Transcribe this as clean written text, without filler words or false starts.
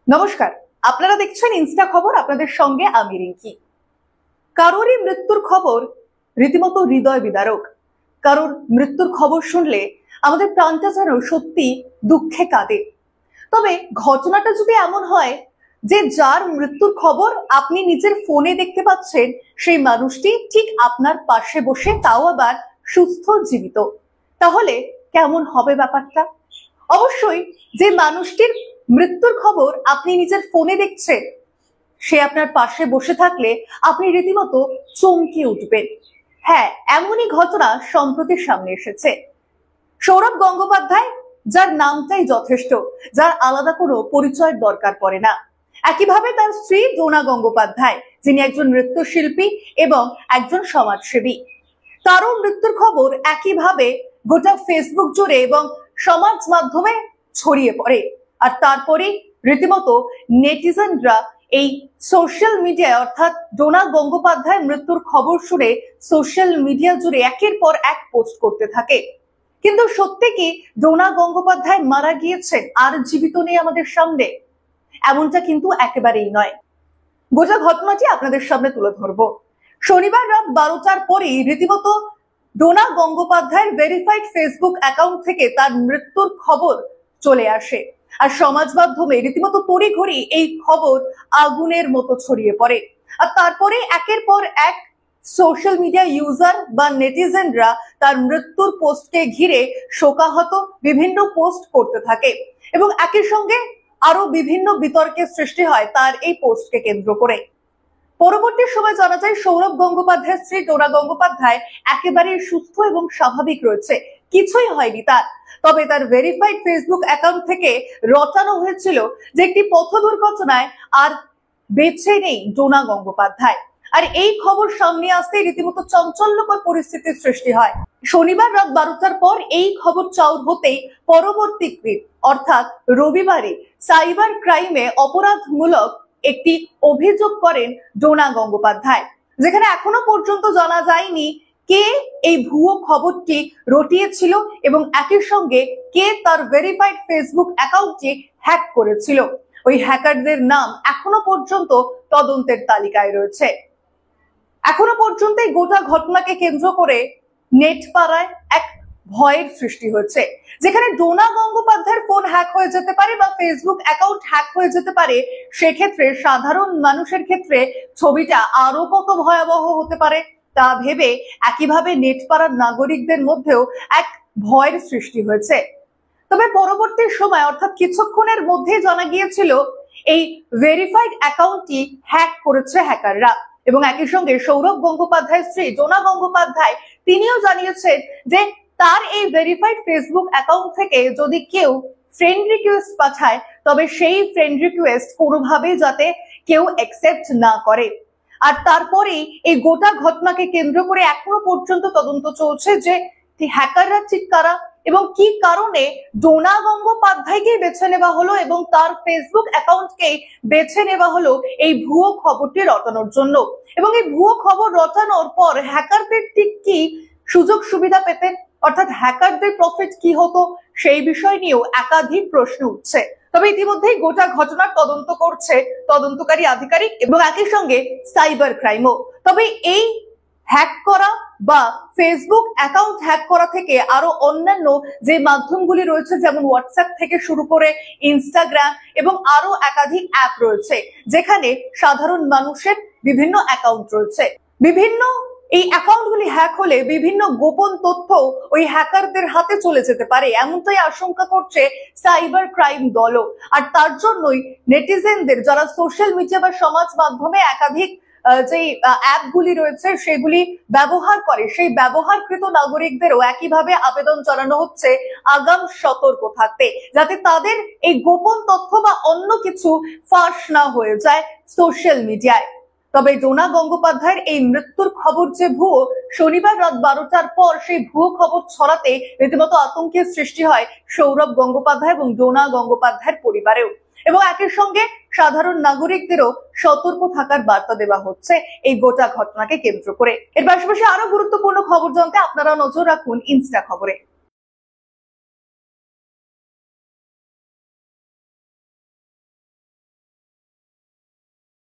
নমস্কার, আপনারা দেখছেন ইনস্টা খবর। আপনাদের সঙ্গে আমি রিঙ্কি। কারোরই মৃত্যুর খবর রীতিমতো হৃদয় বিদারক। কারোর মৃত্যুর খবর শুনলে আমাদের প্রাণটা যেন সত্যি দুঃখে কাঁদে। তবে ঘটনাটা যদি এমন হয় যে যার মৃত্যুর খবর আপনি নিজের ফোনে দেখতে পাচ্ছেন, সেই মানুষটি ঠিক আপনার পাশে বসে, তাও আবার সুস্থ জীবিত, তাহলে কেমন হবে ব্যাপারটা? অবশ্যই যে মানুষটির মৃত্যুর খবর আপনি নিজের ফোনে দেখছেন, সে আপনার পাশে বসে থাকলে আপনি রীতিমতো চমকে উঠবেন। হ্যাঁ, এমনই ঘটনা সম্প্রতি সামনে এসেছে। সৌরভ গঙ্গোপাধ্যায়, যার নামটাই যথেষ্ট, যার আলাদা কোনো পরিচয়ের দরকার পড়ে না। একইভাবে তার স্ত্রী ডোনা গঙ্গোপাধ্যায়, যিনি একজন নৃত্যশিল্পী এবং একজন সমাজসেবী, তারও মৃত্যুর খবর একইভাবে গোটা ফেসবুক জুড়ে এবং সমাজ মাধ্যমে ছড়িয়ে পড়ে। আর তারপরে রীতিমতো নেটিজেনরা এই সোশ্যাল মিডিয়ায়, অর্থাৎ ডোনা গঙ্গোপাধ্যায়ের মৃত্যুর খবর শুনে সোশ্যাল মিডিয়া জুড়ে একের পর এক পোস্ট করতে থাকে। কিন্তু সত্যি কি ডোনা গঙ্গোপাধ্যায় মারা গিয়েছেন, আর জীবিত নেই আমাদের সামনে? এমনটা কিন্তু একেবারেই নয়। গোটা ঘটনাটি আপনাদের সামনে তুলে ধরবো। শনিবার রাত 12টার পরেই রীতিমতো ডোনা গঙ্গোপাধ্যায়ের ভেরিফাইড ফেসবুক অ্যাকাউন্ট থেকে তার মৃত্যুর খবর চলে আসে। আর সমাজ মাধ্যমে রীতিমতো তড়িঘড়ি এই খবর আগুনের মতো ছড়িয়ে পড়ে। আর তারপরে একের পর এক সোশ্যাল মিডিয়া ইউজার বা নেটিজেনরা তার মৃত্যুর পোস্টকে ঘিরে শোকাহত বিভিন্ন পোস্ট করতে থাকে এবং একই সঙ্গে আরো বিভিন্ন বিতর্কের সৃষ্টি হয় তার এই পোস্টকে কেন্দ্র করে। পরবর্তী সময় জানা যায় সৌরভ গঙ্গোপাধ্যায়ের স্ত্রী ডোনা গঙ্গোপাধ্যায় একেবারে সুস্থ এবং স্বাভাবিক রয়েছে, কিছুই হয়নি তার। তবে তার ভেরিফাইড ফেসবুক অ্যাকাউন্ট থেকে রটানো হয়েছিল যে একটি পথ দুর্ঘটনায় আর বেঁচে নেই ডোনা গঙ্গোপাধ্যায়। আর এই খবর সামনে আসতে রীতিমতো চাঞ্চল্যকর পরিস্থিতির সৃষ্টি হয়। শনিবার রাত 12টার পর এই খবর চাউর হতেই পরবর্তী অর্থাৎ রবিবারে সাইবার ক্রাইমে অপরাধমূলক একটি অভিযোগ করেন ডোনা গঙ্গোপাধ্যায়, যেখানে এখনো পর্যন্ত জানা যায়নি কে এই ভুয়ো খবরটি রটিয়েছিল এবং একই সঙ্গে কে তার ভেরিফাইড ফেসবুক অ্যাকাউন্টটি হ্যাক করেছিল। ওই হ্যাকারদের নাম এখনো পর্যন্ত তদন্তের তালিকায় রয়েছে। এখনো পর্যন্ত এই গোটা ঘটনাকে কেন্দ্র করে নেট পাড়ায় এক ভয়ের সৃষ্টি হয়েছে, যেখানে ডোনা গঙ্গোপাধ্যায়ের ফোন হ্যাক হয়ে যেতে পারে বা ফেসবুক অ্যাকাউন্ট হ্যাক হয়ে যেতে পারে। সেক্ষেত্রে সাধারণ মানুষের ক্ষেত্রে ছবিটা আরো কত ভয়াবহ হতে পারে তা ভেবে একইভাবে নেট পাড়ার নাগরিকদের মধ্যেও এক ভয়ের সৃষ্টি হয়েছে। তবে পরবর্তী সময়, অর্থাৎ কিছুক্ষণের মধ্যে জানা গিয়েছিল এই ভেরিফাইড অ্যাকাউন্টটি হ্যাক করেছে হ্যাকাররা এবং একই সঙ্গে সৌরভ গঙ্গোপাধ্যায়ের স্ত্রী ডোনা গঙ্গোপাধ্যায় তিনিও জানিয়েছেন যে তার এই ভেরিফাইড ফেসবুক অ্যাকাউন্ট থেকে যদি কেউ ফ্রেন্ড রিকোয়েস্ট পাঠায়, তবে সেই ফ্রেন্ড রিকোয়েস্ট কোনোভাবেই যাতে কেউ অ্যাকসেপ্ট না করে। আর তারপরে এই গোটা ঘটনাকে কেন্দ্র করে এখনো পর্যন্ত তদন্ত চলছে যে হ্যাকাররা ঠিক কারা এবং কি কারণে ডোনা গঙ্গোপাধ্যায়কে বেছে নেওয়া হলো এবং তার ফেসবুক অ্যাকাউন্টকে বেছে নেওয়া হলো এই ভুয়ো খবরটি রটানোর জন্য। এবং এই ভুয়ো খবর রটানোর পর হ্যাকারদের ঠিক কি সুযোগ সুবিধা পেতেন, অর্থাৎ হ্যাকারদের প্রফিট কি হতো, সেই বিষয় নিয়েও একাধিক প্রশ্ন উঠছে। তবে ইতিমধ্যেই গোটা ঘটনার তদন্ত করছে তদন্তকারী আধিকারিক এবং একই সঙ্গে সাইবার ক্রাইমও। তবে এই হ্যাক করা বা ফেসবুক অ্যাকাউন্ট হ্যাক করা থেকে আরো অন্যান্য যে মাধ্যমগুলি রয়েছে, যেমন হোয়াটসঅ্যাপ থেকে শুরু করে ইনস্টাগ্রাম এবং আরো একাধিক অ্যাপ রয়েছে, যেখানে সাধারণ মানুষের বিভিন্ন অ্যাকাউন্ট রয়েছে। বিভিন্ন এই অ্যাকাউন্টগুলি হ্যাক হলে বিভিন্ন গোপন তথ্য ওই হ্যাকারদের হাতে চলে যেতে পারে, এমনটাই আশঙ্কা করছে সাইবার ক্রাইম দলও। আর তার জন্যই নেটিজেনদের, যারা সোশ্যাল মিডিয়া বা সমাজ মাধ্যমে একাধিক যে অ্যাপগুলি রয়েছে সেগুলি ব্যবহার করে, সেই ব্যবহারকৃত নাগরিকদেরও একইভাবে আবেদন জানানো হচ্ছে আগাম সতর্ক থাকতে, যাতে তাদের এই গোপন তথ্য বা অন্য কিছু ফাঁস না হয়ে যায় সোশ্যাল মিডিয়ায়। তবে ডোনা গঙ্গোপাধ্যায়ের এই মৃত্যুর খবর যে ভুয়ো, শনিবার রাত 12টার পর সেই ভুয়ো খবর ছড়াতে রীতিমতো আতঙ্কের সৃষ্টি হয় সৌরভ গঙ্গোপাধ্যায় এবং ডোনা গঙ্গোপাধ্যায়ের পরিবারেও। এবং একই সঙ্গে সাধারণ নাগরিকদেরও সতর্ক থাকার বার্তা দেওয়া হচ্ছে এই গোটা ঘটনাকে কেন্দ্র করে। এর পাশাপাশি আরো গুরুত্বপূর্ণ খবর জানতে আপনারা নজর রাখুন ইনস্টা খবরে।